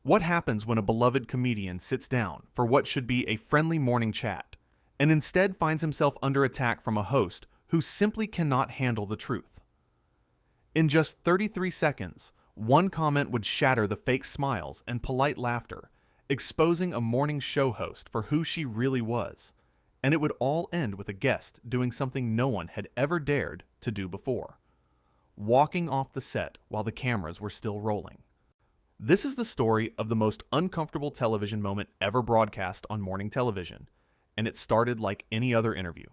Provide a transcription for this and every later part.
What happens when a beloved comedian sits down for what should be a friendly morning chat and instead finds himself under attack from a host who simply cannot handle the truth? In just 33 seconds, one comment would shatter the fake smiles and polite laughter, exposing a morning show host for who she really was, and it would all end with a guest doing something no one had ever dared to do before: walking off the set while the cameras were still rolling. This is the story of the most uncomfortable television moment ever broadcast on morning television, and it started like any other interview.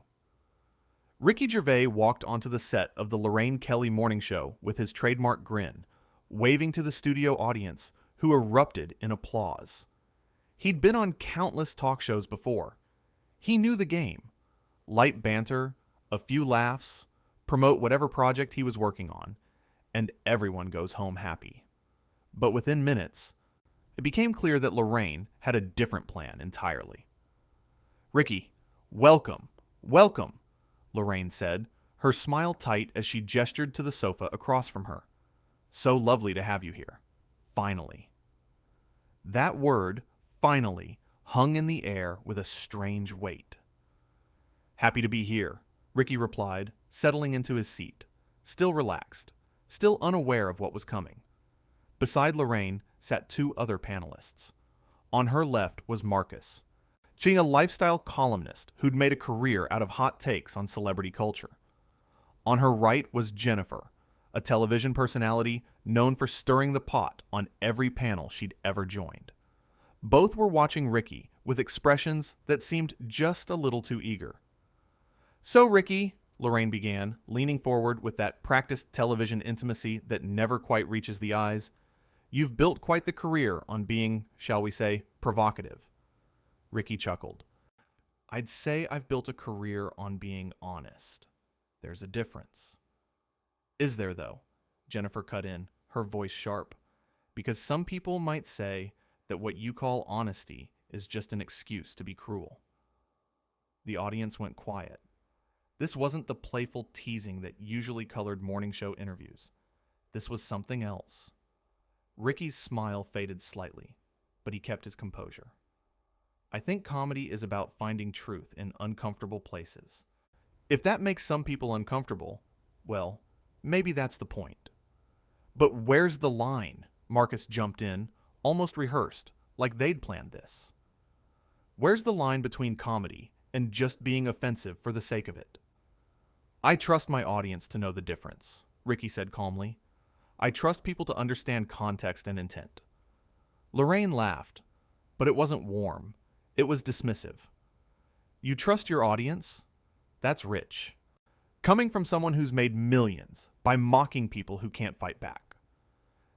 Ricky Gervais walked onto the set of the Lorraine Kelly morning show with his trademark grin, waving to the studio audience, who erupted in applause. He'd been on countless talk shows before. He knew the game: light banter, a few laughs, promote whatever project he was working on, and everyone goes home happy. But within minutes, it became clear that Lorraine had a different plan entirely. "Ricky, welcome, welcome," Lorraine said, her smile tight as she gestured to the sofa across from her. "So lovely to have you here. Finally." That word, finally, hung in the air with a strange weight. "Happy to be here," Ricky replied, settling into his seat, still relaxed, still unaware of what was coming. Beside Lorraine sat two other panelists. On her left was Marcus, a lifestyle columnist who'd made a career out of hot takes on celebrity culture. On her right was Jennifer, a television personality known for stirring the pot on every panel she'd ever joined. Both were watching Ricky with expressions that seemed just a little too eager. "So, Ricky," Lorraine began, leaning forward with that practiced television intimacy that never quite reaches the eyes, "you've built quite the career on being, shall we say, provocative." Ricky chuckled. "I'd say I've built a career on being honest. There's a difference." "Is there, though?" Jennifer cut in, her voice sharp. "Because some people might say that what you call honesty is just an excuse to be cruel." The audience went quiet. This wasn't the playful teasing that usually colored morning show interviews. This was something else. Ricky's smile faded slightly, but he kept his composure. "I think comedy is about finding truth in uncomfortable places. If that makes some people uncomfortable, well, maybe that's the point." "But where's the line?" Marcus jumped in, almost rehearsed, like they'd planned this. "Where's the line between comedy and just being offensive for the sake of it?" "I trust my audience to know the difference," Ricky said calmly. "I trust people to understand context and intent." Lorraine laughed, but it wasn't warm. It was dismissive. "You trust your audience? That's rich. Coming from someone who's made millions by mocking people who can't fight back."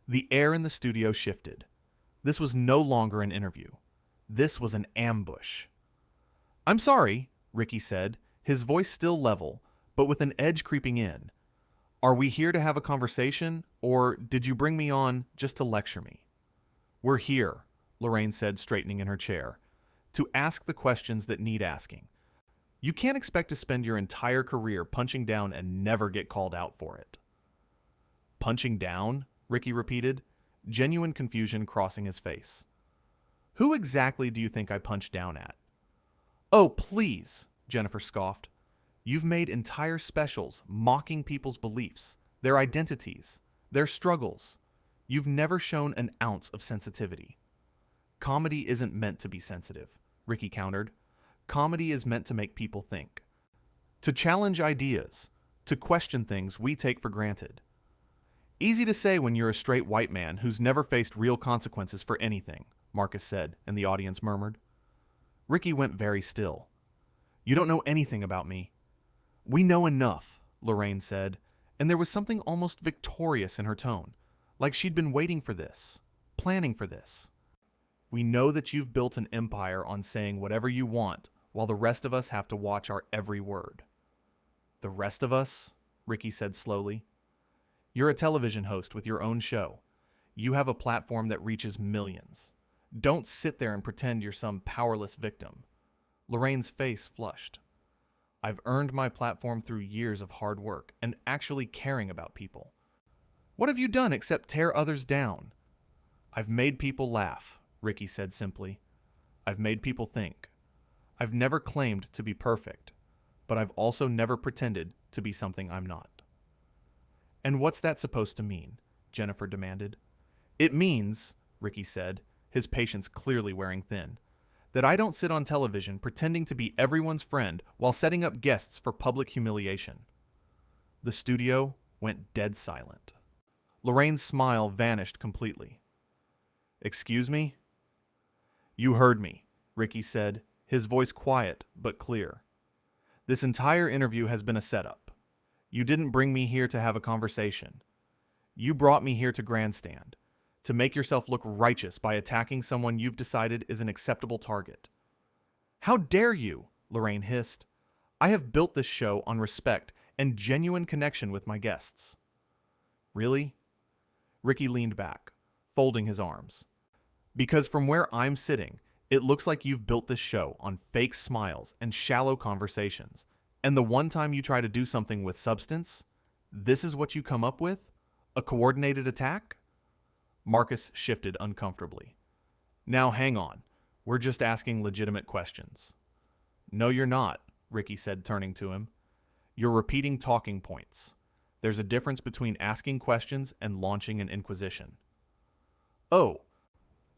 The air in the studio shifted. This was no longer an interview. This was an ambush. "I'm sorry," Ricky said, his voice still level, but with an edge creeping in. "Are we here to have a conversation, or did you bring me on just to lecture me?" "We're here," Lorraine said, straightening in her chair, "to ask the questions that need asking. You can't expect to spend your entire career punching down and never get called out for it." "Punching down?" Ricky repeated, genuine confusion crossing his face. "Who exactly do you think I punched down at?" "Oh, please," Jennifer scoffed. "You've made entire specials mocking people's beliefs, their identities, their struggles. You've never shown an ounce of sensitivity." "Comedy isn't meant to be sensitive," Ricky countered. "Comedy is meant to make people think, to challenge ideas, to question things we take for granted." "Easy to say when you're a straight white man who's never faced real consequences for anything," Marcus said, and the audience murmured. Ricky went very still. "You don't know anything about me." "We know enough," Lorraine said, and there was something almost victorious in her tone, like she'd been waiting for this, planning for this. "We know that you've built an empire on saying whatever you want, while the rest of us have to watch our every word." "The rest of us?" Ricky said slowly. "You're a television host with your own show. You have a platform that reaches millions. Don't sit there and pretend you're some powerless victim." Lorraine's face flushed. "I've earned my platform through years of hard work and actually caring about people. What have you done except tear others down?" I've made people laugh, Ricky said simply. I've made people think. I've never claimed to be perfect, but I've also never pretended to be something I'm not. And what's that supposed to mean? Jennifer demanded. It means, Ricky said, his patience clearly wearing thin, that I don't sit on television pretending to be everyone's friend while setting up guests for public humiliation. The studio went dead silent. Lorraine's smile vanished completely. Excuse me? You heard me, Ricky said, his voice quiet but clear. This entire interview has been a setup. You didn't bring me here to have a conversation. You brought me here to grandstand, to make yourself look righteous by attacking someone you've decided is an acceptable target. How dare you, Lorraine hissed. I have built this show on respect and genuine connection with my guests. Really? Ricky leaned back, folding his arms. Because from where I'm sitting, it looks like you've built this show on fake smiles and shallow conversations. And the one time you try to do something with substance, this is what you come up with? A coordinated attack? Marcus shifted uncomfortably. Now hang on. We're just asking legitimate questions. No, you're not, Ricky said, turning to him. You're repeating talking points. There's a difference between asking questions and launching an inquisition. Oh,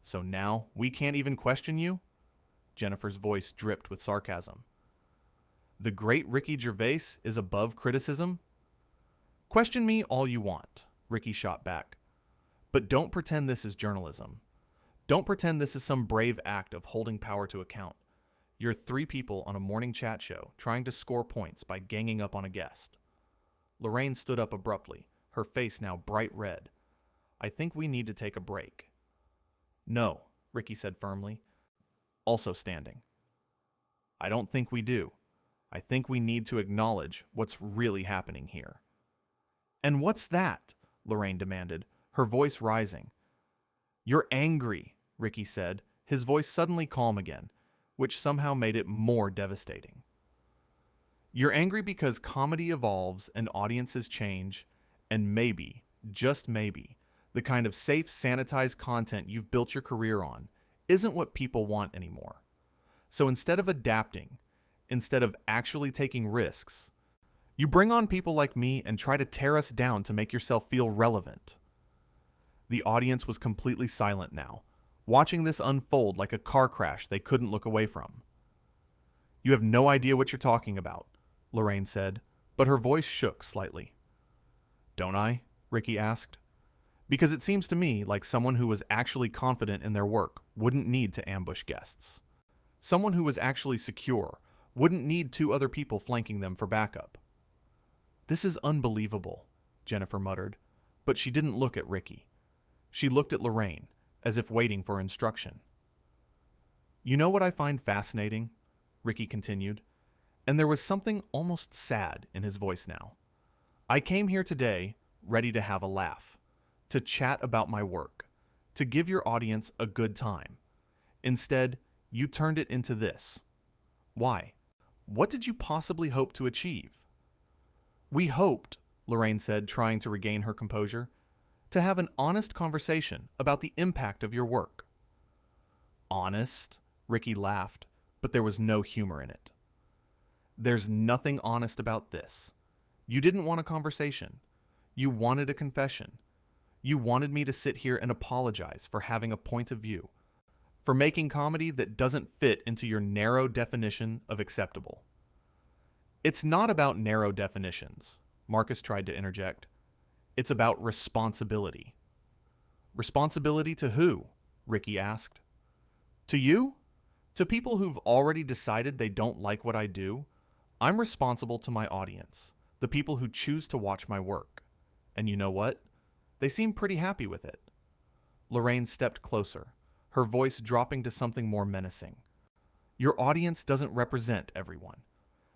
so now we can't even question you? Jennifer's voice dripped with sarcasm. The great Ricky Gervais is above criticism? Question me all you want, Ricky shot back. But don't pretend this is journalism. Don't pretend this is some brave act of holding power to account. You're three people on a morning chat show trying to score points by ganging up on a guest. Lorraine stood up abruptly, her face now bright red. I think we need to take a break. No, Ricky said firmly, also standing. I don't think we do. I think we need to acknowledge what's really happening here. And what's that? Lorraine demanded, her voice rising. You're angry, Ricky said, his voice suddenly calm again, which somehow made it more devastating. You're angry because comedy evolves and audiences change, and maybe, just maybe, the kind of safe, sanitized content you've built your career on isn't what people want anymore. So instead of adapting, instead of actually taking risks, you bring on people like me and try to tear us down to make yourself feel relevant. The audience was completely silent now, watching this unfold like a car crash they couldn't look away from. You have no idea what you're talking about, Lorraine said, but her voice shook slightly. Don't I? Ricky asked. Because it seems to me like someone who was actually confident in their work wouldn't need to ambush guests. Someone who was actually secure wouldn't need two other people flanking them for backup. This is unbelievable, Jennifer muttered, but she didn't look at Ricky. She looked at Lorraine, as if waiting for instruction. You know what I find fascinating? Ricky continued, and there was something almost sad in his voice now. I came here today ready to have a laugh, to chat about my work, to give your audience a good time. Instead, you turned it into this. Why? What did you possibly hope to achieve? We hoped, Lorraine said, trying to regain her composure, to have an honest conversation about the impact of your work. Honest? Ricky laughed, but there was no humor in it. There's nothing honest about this. You didn't want a conversation. You wanted a confession. You wanted me to sit here and apologize for having a point of view, for making comedy that doesn't fit into your narrow definition of acceptable. It's not about narrow definitions, Marcus tried to interject. It's about responsibility. Responsibility to who? Ricky asked. To you? To people who've already decided they don't like what I do? I'm responsible to my audience, the people who choose to watch my work. And you know what? They seem pretty happy with it. Lorraine stepped closer, her voice dropping to something more menacing. Your audience doesn't represent everyone.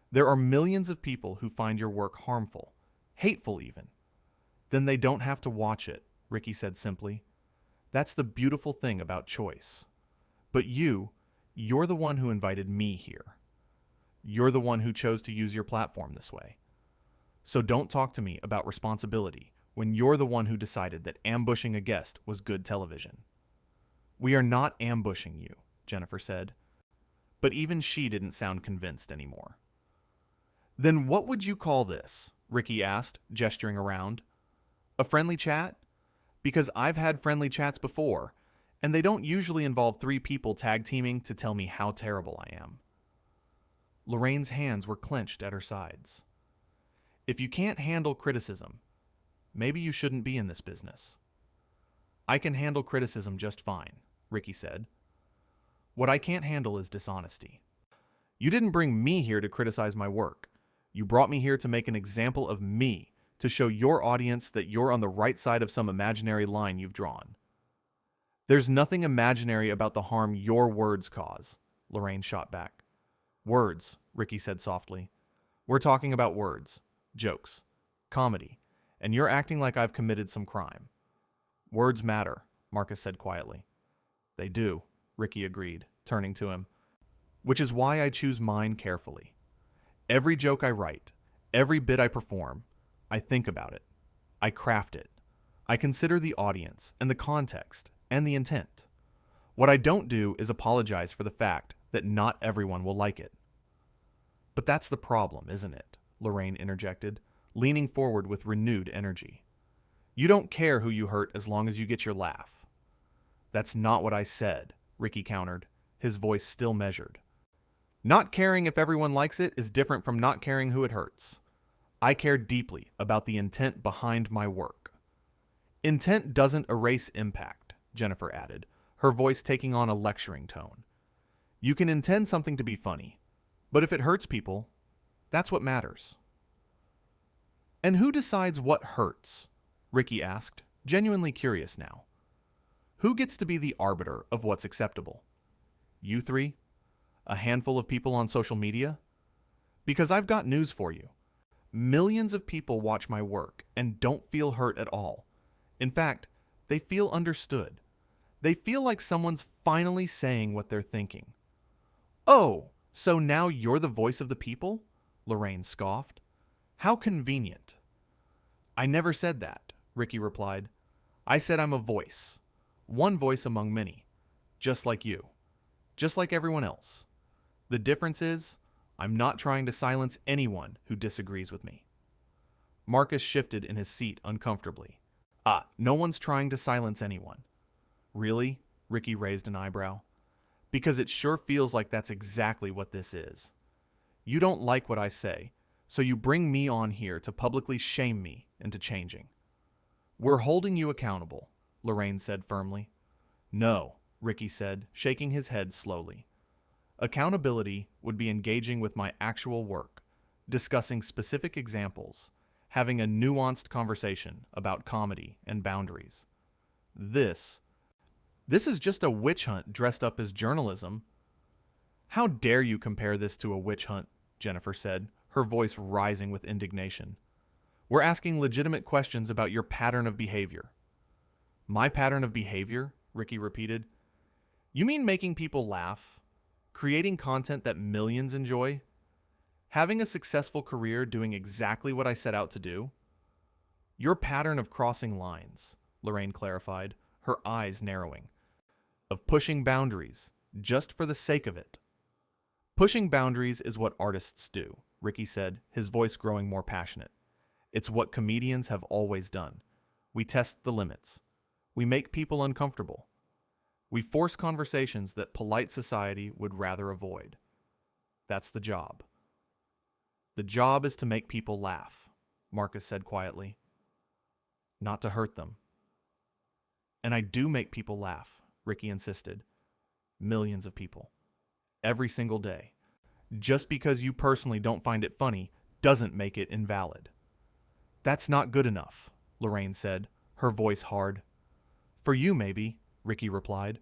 There are millions of people who find your work harmful, hateful even. Then they don't have to watch it, Ricky said simply. That's the beautiful thing about choice. But you're the one who invited me here. You're the one who chose to use your platform this way. So don't talk to me about responsibility when you're the one who decided that ambushing a guest was good television. We are not ambushing you, Jennifer said. But even she didn't sound convinced anymore. Then what would you call this? Ricky asked, gesturing around. A friendly chat? Because I've had friendly chats before, and they don't usually involve 3 people tag teaming to tell me how terrible I am. Lorraine's hands were clenched at her sides. If you can't handle criticism, maybe you shouldn't be in this business. I can handle criticism just fine, Ricky said. What I can't handle is dishonesty. You didn't bring me here to criticize my work. You brought me here to make an example of me, to show your audience that you're on the right side of some imaginary line you've drawn. There's nothing imaginary about the harm your words cause, Lorraine shot back. Words, Ricky said softly. We're talking about words, jokes, comedy, and you're acting like I've committed some crime. Words matter, Marcus said quietly. They do, Ricky agreed, turning to him. Which is why I choose mine carefully. Every joke I write, every bit I perform, I think about it. I craft it. I consider the audience and the context and the intent. What I don't do is apologize for the fact that not everyone will like it. But that's the problem, isn't it? Lorraine interjected, leaning forward with renewed energy. You don't care who you hurt as long as you get your laugh. That's not what I said, Ricky countered, his voice still measured. Not caring if everyone likes it is different from not caring who it hurts. I care deeply about the intent behind my work. Intent doesn't erase impact, Jennifer added, her voice taking on a lecturing tone. You can intend something to be funny, but if it hurts people, that's what matters. And who decides what hurts? Ricky asked, genuinely curious now. Who gets to be the arbiter of what's acceptable? You 3? A handful of people on social media? Because I've got news for you. Millions of people watch my work and don't feel hurt at all. In fact, they feel understood. They feel like someone's finally saying what they're thinking. Oh, so now you're the voice of the people? Lorraine scoffed. How convenient. I never said that, Ricky replied. I said I'm a voice. One voice among many. Just like you. Just like everyone else. The difference is, I'm not trying to silence anyone who disagrees with me. Marcus shifted in his seat uncomfortably. No one's trying to silence anyone. Really? Ricky raised an eyebrow. Because it sure feels like that's exactly what this is. You don't like what I say, so you bring me on here to publicly shame me into changing. We're holding you accountable, Lorraine said firmly. No, Ricky said, shaking his head slowly. Accountability would be engaging with my actual work, discussing specific examples, having a nuanced conversation about comedy and boundaries. This is just a witch hunt dressed up as journalism. How dare you compare this to a witch hunt, Jennifer said, her voice rising with indignation. We're asking legitimate questions about your pattern of behavior. My pattern of behavior? Ricky repeated. You mean making people laugh? Creating content that millions enjoy? Having a successful career doing exactly what I set out to do? Your pattern of crossing lines, Lorraine clarified, her eyes narrowing. Of pushing boundaries, just for the sake of it. Pushing boundaries is what artists do, Ricky said, his voice growing more passionate. It's what comedians have always done. We test the limits. We make people uncomfortable. We force conversations that polite society would rather avoid. That's the job. The job is to make people laugh, Marcus said quietly. Not to hurt them. And I do make people laugh, Ricky insisted. Millions of people. Every single day. Just because you personally don't find it funny doesn't make it invalid. That's not good enough, Lorraine said, her voice hard. For you, maybe, Ricky replied.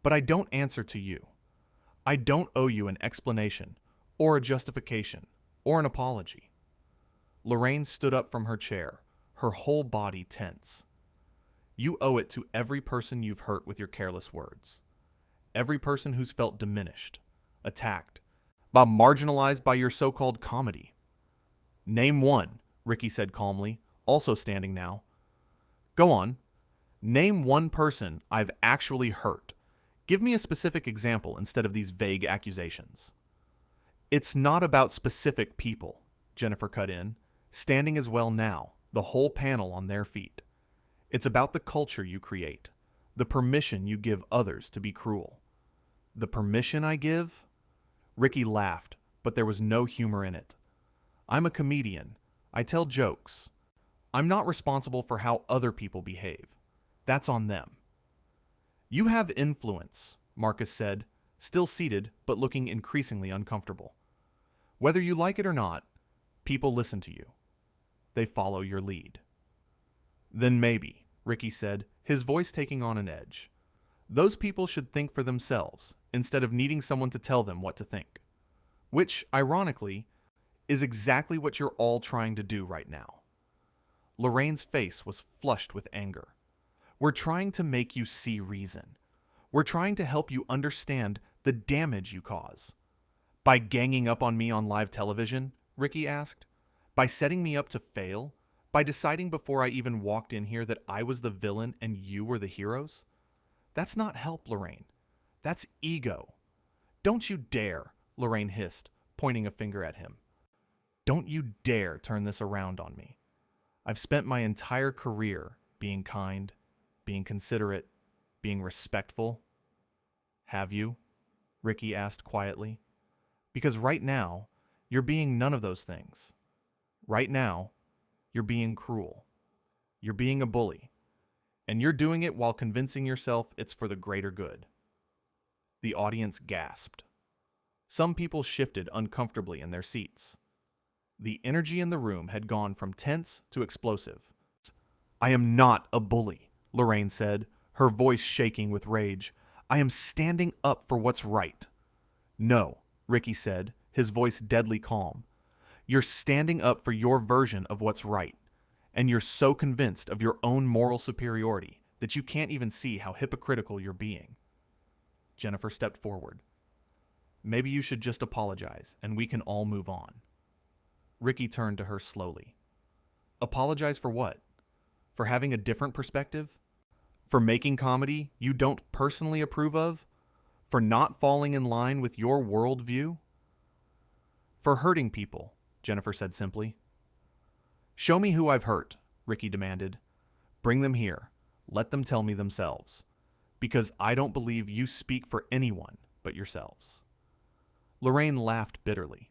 But I don't answer to you. I don't owe you an explanation, or a justification, or an apology. Lorraine stood up from her chair, her whole body tense. You owe it to every person you've hurt with your careless words. Every person who's felt diminished, attacked, marginalized by your so-called comedy. Name one, Ricky said calmly, also standing now. Go on. Name one person I've actually hurt Give me a specific example instead of these vague accusations. It's not about specific people, Jennifer cut in, standing as well now, the whole panel on their feet. It's about the culture you create, the permission you give others to be cruel. The permission I give? Ricky laughed, but there was no humor in it. I'm a comedian. I tell jokes. I'm not responsible for how other people behave. That's on them. You have influence, Marcus said, still seated but looking increasingly uncomfortable. Whether you like it or not, people listen to you. They follow your lead. Then maybe, Ricky said, his voice taking on an edge. Those people should think for themselves instead of needing someone to tell them what to think. Which, ironically, is exactly what you're all trying to do right now. Lorraine's face was flushed with anger. We're trying to make you see reason. We're trying to help you understand the damage you cause. By ganging up on me on live television, Ricky asked? By setting me up to fail? By deciding before I even walked in here that I was the villain and you were the heroes? That's not help, Lorraine. That's ego. Don't you dare, Lorraine hissed, pointing a finger at him. Don't you dare turn this around on me. I've spent my entire career being kind, being considerate, being respectful. Have you? Ricky asked quietly. Because right now, you're being none of those things. Right now, you're being cruel. You're being a bully. And you're doing it while convincing yourself it's for the greater good. The audience gasped. Some people shifted uncomfortably in their seats. The energy in the room had gone from tense to explosive. I am not a bully, Lorraine said, her voice shaking with rage. I am standing up for what's right. No, Ricky said, his voice deadly calm. You're standing up for your version of what's right, and you're so convinced of your own moral superiority that you can't even see how hypocritical you're being. Jennifer stepped forward. Maybe you should just apologize, and we can all move on. Ricky turned to her slowly. Apologize for what? For having a different perspective? For making comedy you don't personally approve of? For not falling in line with your worldview? For hurting people, Jennifer said simply. Show me who I've hurt, Ricky demanded. Bring them here. Let them tell me themselves. Because I don't believe you speak for anyone but yourselves. Lorraine laughed bitterly.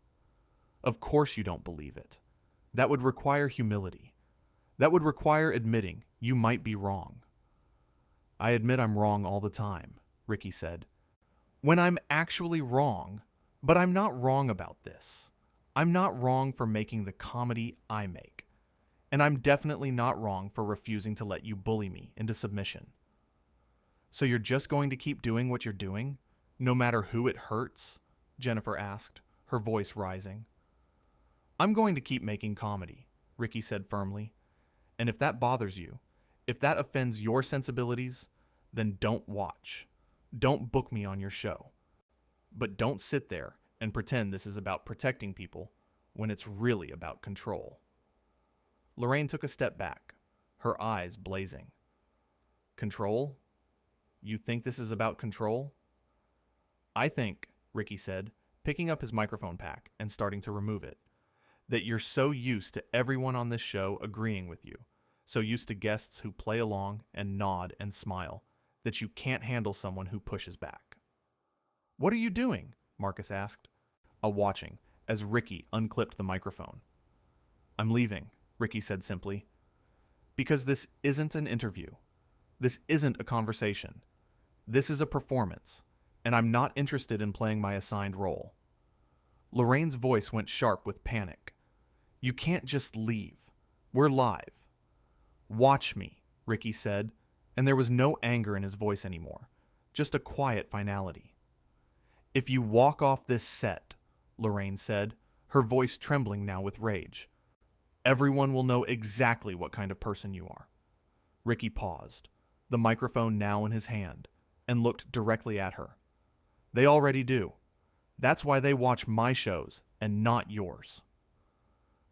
Of course you don't believe it. That would require humility. That would require admitting you might be wrong. I admit I'm wrong all the time, Ricky said. When I'm actually wrong, but I'm not wrong about this. I'm not wrong for making the comedy I make. And I'm definitely not wrong for refusing to let you bully me into submission. So you're just going to keep doing what you're doing, no matter who it hurts? Jennifer asked, her voice rising. I'm going to keep making comedy, Ricky said firmly. And if that bothers you, if that offends your sensibilities, then don't watch. Don't book me on your show. But don't sit there and pretend this is about protecting people when it's really about control. Lorraine took a step back, her eyes blazing. Control? You think this is about control? I think, Ricky said, picking up his microphone pack and starting to remove it, that you're so used to everyone on this show agreeing with you, so used to guests who play along and nod and smile, that you can't handle someone who pushes back. What are you doing? Marcus asked, watching as Ricky unclipped the microphone. I'm leaving, Ricky said simply. Because this isn't an interview. This isn't a conversation. This is a performance, and I'm not interested in playing my assigned role. Lorraine's voice went sharp with panic. You can't just leave. We're live. Watch me, Ricky said, and there was no anger in his voice anymore, just a quiet finality. If you walk off this set, Lorraine said, her voice trembling now with rage, everyone will know exactly what kind of person you are. Ricky paused, the microphone now in his hand, and looked directly at her. They already do. That's why they watch my shows and not yours.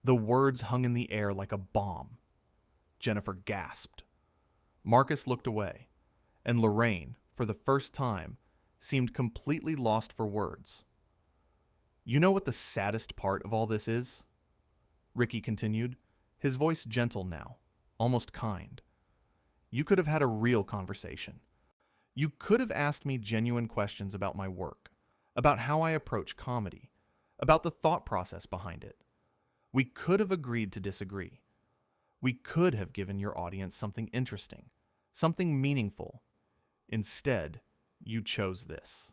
The words hung in the air like a bomb. Jennifer gasped. Marcus looked away, and Lorraine, for the first time, seemed completely lost for words. You know what the saddest part of all this is? Ricky continued, his voice gentle now, almost kind. You could have had a real conversation. You could have asked me genuine questions about my work, about how I approach comedy, about the thought process behind it. We could have agreed to disagree. We could have given your audience something interesting, something meaningful. Instead, you chose this.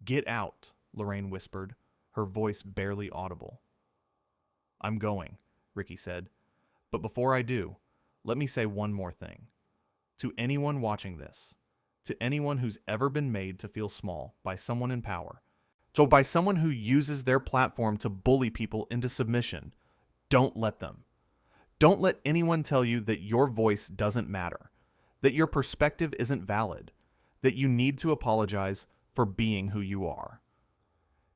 Get out, Lorraine whispered, her voice barely audible. I'm going, Ricky said. But before I do, let me say one more thing. To anyone watching this, to anyone who's ever been made to feel small by someone in power, so by someone who uses their platform to bully people into submission, don't let them. Don't let anyone tell you that your voice doesn't matter, that your perspective isn't valid, that you need to apologize for being who you are.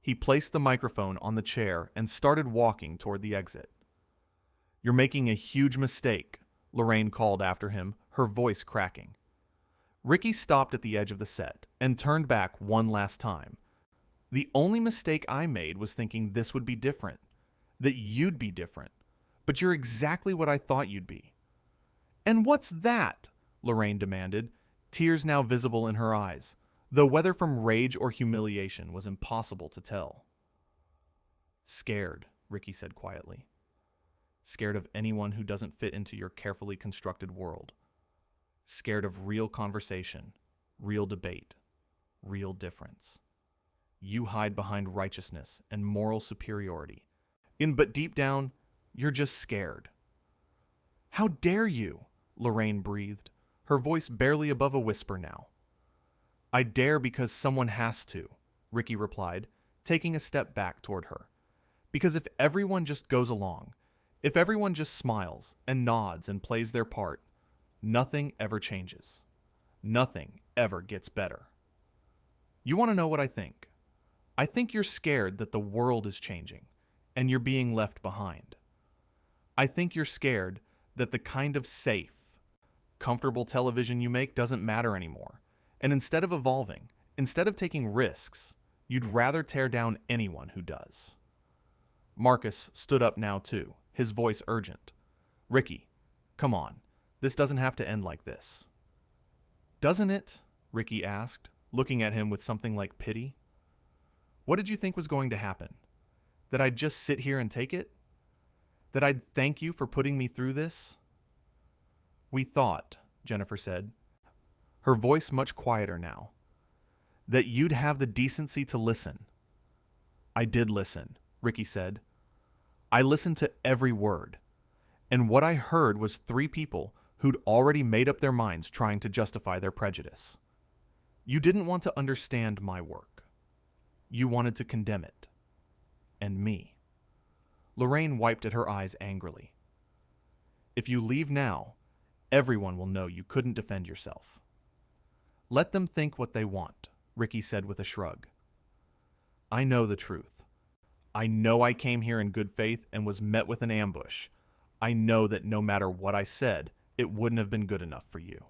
He placed the microphone on the chair and started walking toward the exit. You're making a huge mistake, Lorraine called after him, her voice cracking. Ricky stopped at the edge of the set and turned back one last time. The only mistake I made was thinking this would be different, that you'd be different, but you're exactly what I thought you'd be. And what's that? Lorraine demanded, tears now visible in her eyes, though whether from rage or humiliation was impossible to tell. Scared, Ricky said quietly. Scared of anyone who doesn't fit into your carefully constructed world. Scared of real conversation, real debate, real difference. You hide behind righteousness and moral superiority. But deep down, you're just scared. How dare you? Lorraine breathed, her voice barely above a whisper now. I dare because someone has to, Ricky replied, taking a step back toward her. Because if everyone just goes along, if everyone just smiles and nods and plays their part, nothing ever changes. Nothing ever gets better. You want to know what I think? I think you're scared that the world is changing and you're being left behind. I think you're scared that the kind of safe, comfortable television you make doesn't matter anymore. And instead of evolving, instead of taking risks, you'd rather tear down anyone who does. Marcus stood up now too, his voice urgent. Ricky, come on. This doesn't have to end like this. Doesn't it? Ricky asked, looking at him with something like pity. What did you think was going to happen? That I'd just sit here and take it? That I'd thank you for putting me through this? We thought, Jennifer said, her voice much quieter now, that you'd have the decency to listen. I did listen, Ricky said. I listened to every word. And what I heard was 3 people who'd already made up their minds trying to justify their prejudice. You didn't want to understand my work. You wanted to condemn it. And me. Lorraine wiped at her eyes angrily. If you leave now, everyone will know you couldn't defend yourself. Let them think what they want, Ricky said with a shrug. I know the truth. I know I came here in good faith and was met with an ambush. I know that no matter what I said, it wouldn't have been good enough for you.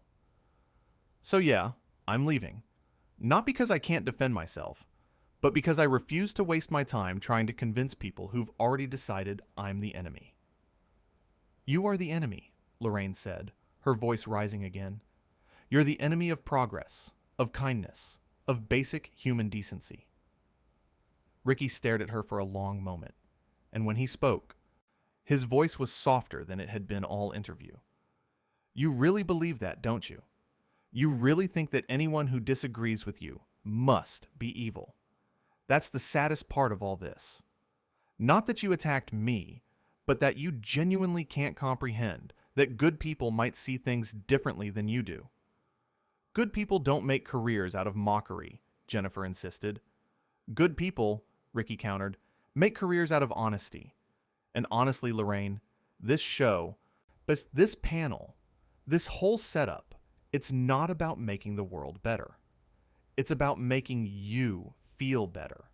So yeah, I'm leaving. Not because I can't defend myself, but because I refuse to waste my time trying to convince people who've already decided I'm the enemy. You are the enemy, Lorraine said, her voice rising again. You're the enemy of progress, of kindness, of basic human decency. Ricky stared at her for a long moment, and when he spoke, his voice was softer than it had been all interview. You really believe that, don't you? You really think that anyone who disagrees with you must be evil. That's the saddest part of all this. Not that you attacked me, but that you genuinely can't comprehend that good people might see things differently than you do. Good people don't make careers out of mockery, Jennifer insisted. Good people, Ricky countered, make careers out of honesty. And honestly, Lorraine, this show, but this panel, this whole setup, it's not about making the world better. It's about making you feel better.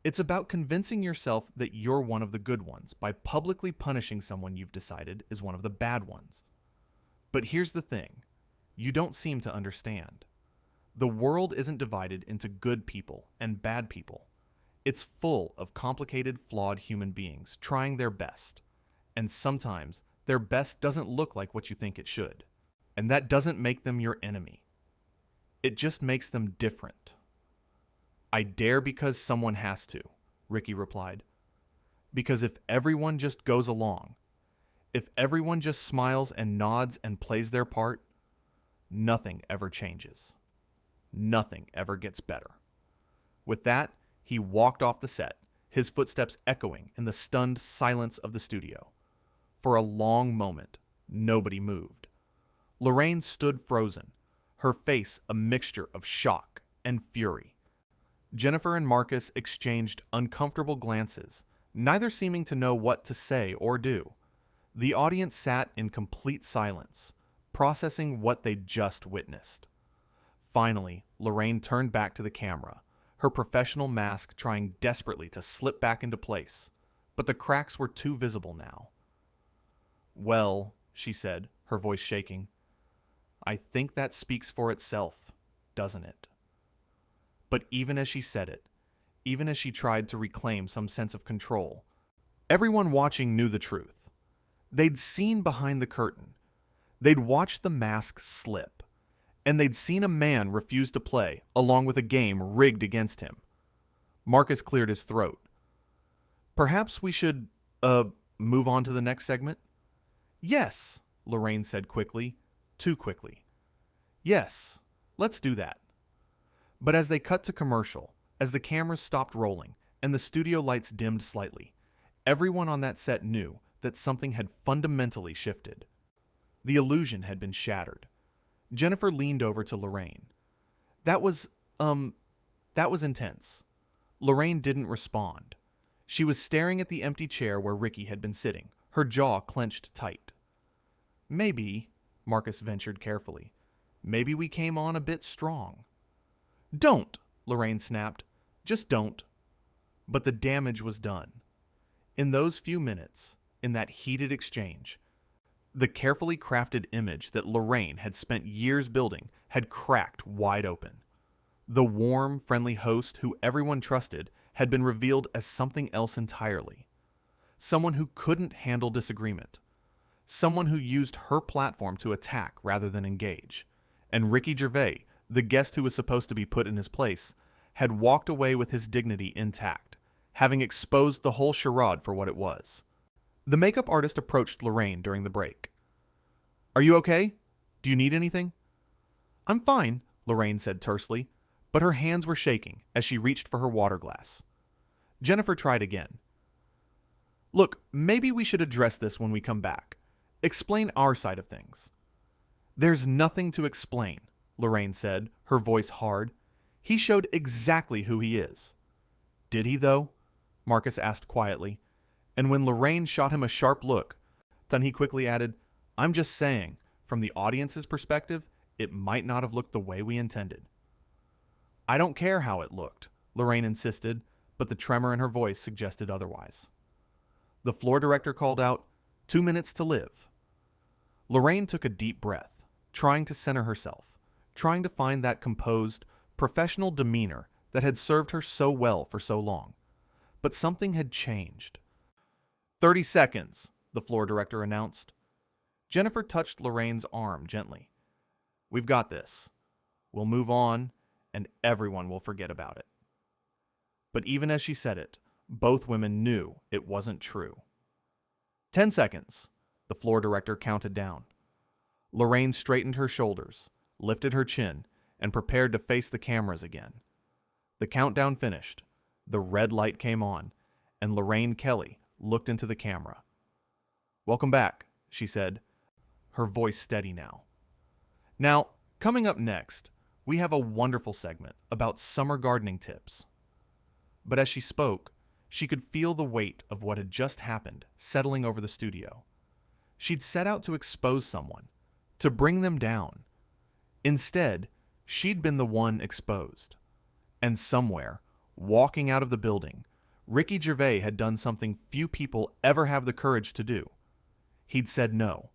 It's about convincing yourself that you're one of the good ones by publicly punishing someone you've decided is one of the bad ones. But here's the thing. You don't seem to understand. The world isn't divided into good people and bad people. It's full of complicated, flawed human beings trying their best. And sometimes their best doesn't look like what you think it should. And that doesn't make them your enemy. It just makes them different. I dare because someone has to, Ricky replied. Because if everyone just goes along, if everyone just smiles and nods and plays their part, nothing ever changes. Nothing ever gets better. With that, he walked off the set, his footsteps echoing in the stunned silence of the studio. For a long moment, nobody moved. Lorraine stood frozen, her face a mixture of shock and fury. Jennifer and Marcus exchanged uncomfortable glances, neither seeming to know what to say or do. The audience sat in complete silence, processing what they'd just witnessed. Finally, Lorraine turned back to the camera, her professional mask trying desperately to slip back into place, but the cracks were too visible now. "Well," she said, her voice shaking, "I think that speaks for itself, doesn't it?" But even as she said it, even as she tried to reclaim some sense of control, everyone watching knew the truth. They'd seen behind the curtain. They'd watched the mask slip. And they'd seen a man refuse to play, along with a game rigged against him. Marcus cleared his throat. "Perhaps we should, move on to the next segment?" "Yes," Lorraine said quickly, too quickly. "Yes, let's do that." But as they cut to commercial, as the cameras stopped rolling, and the studio lights dimmed slightly, everyone on that set knew that something had fundamentally shifted. The illusion had been shattered. Jennifer leaned over to Lorraine. That was intense." Lorraine didn't respond. She was staring at the empty chair where Ricky had been sitting, her jaw clenched tight. "Maybe," Marcus ventured carefully, "maybe we came on a bit strong." "Don't," Lorraine snapped. "Just don't." But the damage was done. In those few minutes, in that heated exchange, the carefully crafted image that Lorraine had spent years building had cracked wide open. The warm, friendly host who everyone trusted had been revealed as something else entirely. Someone who couldn't handle disagreement. Someone who used her platform to attack rather than engage. And Ricky Gervais, the guest who was supposed to be put in his place, had walked away with his dignity intact, having exposed the whole charade for what it was. The makeup artist approached Lorraine during the break. "Are you okay? Do you need anything?" "I'm fine," Lorraine said tersely, but her hands were shaking as she reached for her water glass. Jennifer tried again. "Look, maybe we should address this when we come back. Explain our side of things." "There's nothing to explain," Lorraine said, her voice hard. "He showed exactly who he is." "Did he, though?" Marcus asked quietly. And when Lorraine shot him a sharp look, then he quickly added, "I'm just saying, from the audience's perspective, it might not have looked the way we intended." "I don't care how it looked," Lorraine insisted, but the tremor in her voice suggested otherwise. The floor director called out, "2 minutes to live." Lorraine took a deep breath, trying to center herself, trying to find that composed, professional demeanor that had served her so well for so long. But something had changed. 30 seconds, the floor director announced. Jennifer touched Lorraine's arm gently. "We've got this. We'll move on, and everyone will forget about it." But even as she said it, both women knew it wasn't true. 10 seconds, the floor director counted down. Lorraine straightened her shoulders, lifted her chin, and prepared to face the cameras again. The countdown finished, the red light came on, and Lorraine Kelly looked into the camera. "Welcome back," she said, her voice steady now. "Now, coming up next, we have a wonderful segment about summer gardening tips." But as she spoke, she could feel the weight of what had just happened settling over the studio. She'd set out to expose someone, to bring them down. Instead, she'd been the one exposed. And somewhere, walking out of the building, Ricky Gervais had done something few people ever have the courage to do. He'd said no.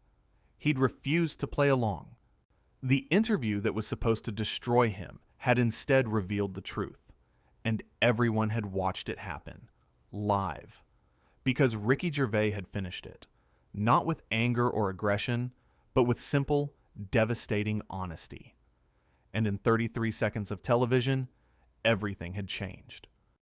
He'd refused to play along. The interview that was supposed to destroy him had instead revealed the truth, and everyone had watched it happen, live, because Ricky Gervais had finished it, not with anger or aggression, but with simple, devastating honesty. And in 33 seconds of television, everything had changed.